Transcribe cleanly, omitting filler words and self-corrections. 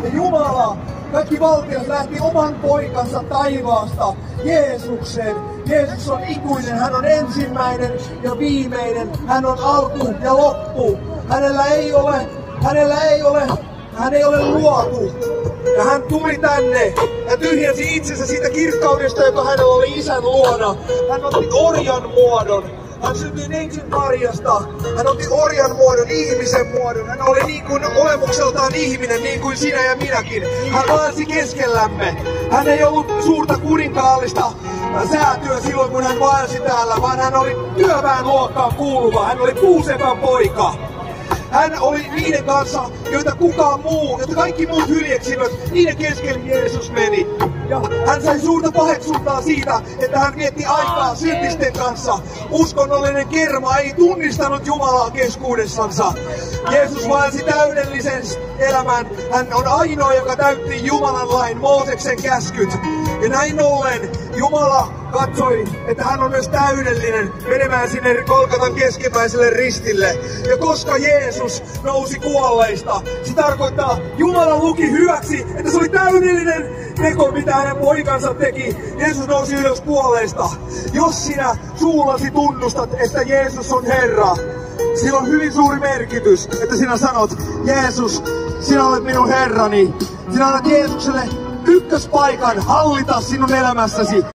Ja Jumala, kaikki valtiot lähti oman poikansa taivaasta, Jeesuksen. Jeesus on ikuinen, hän on ensimmäinen ja viimeinen, hän on alku ja loppu. Hän ei ole luotu. Ja hän tuli tänne ja tyhjensi itsensä siitä kirkkaudesta, joka hänellä oli Isän luona. Hän otti orjan muodon. Hän syntyi neitsin Marjasta. Hän otti orjan muodon, ihmisen muodon. Hän oli niin kuin olemukseltaan ihminen, niin kuin sinä ja minäkin. Hän vaelsi keskellämme. Hän ei ollut suurta kuninkaallista säätyä silloin, kun hän vaelsi täällä, vaan hän oli työväenluokkaan kuuluva. Hän oli puusepän poika. Hän oli niiden kanssa, joita kaikki muut hyljeksivät, niiden keskelle Jeesus meni. Ja hän sai suurta paheksuntaa siitä, että hän vietti aikaa syntisten kanssa. Uskonnollinen kerma ei tunnistanut Jumalaa keskuudessansa. Jeesus vaelsi täydellisen elämän. Hän on ainoa, joka täytti Jumalan lain, Mooseksen käskyt. Ja näin ollen Jumala katsoi, että hän on myös täydellinen menemään sinne Golgatan keskimmäiselle ristille. Ja koska Jeesus nousi kuolleista, se tarkoittaa, Jumala luki hyväksi, että se oli täydellinen teko, mitä hänen poikansa teki. Jeesus nousi ylös kuolleista. Jos sinä suullasi tunnustat, että Jeesus on Herra, sillä on hyvin suuri merkitys, että sinä sanot, Jeesus, sinä olet minun Herrani. Sinä annat Jeesukselle ykköspaikan hallita sinun elämässäsi.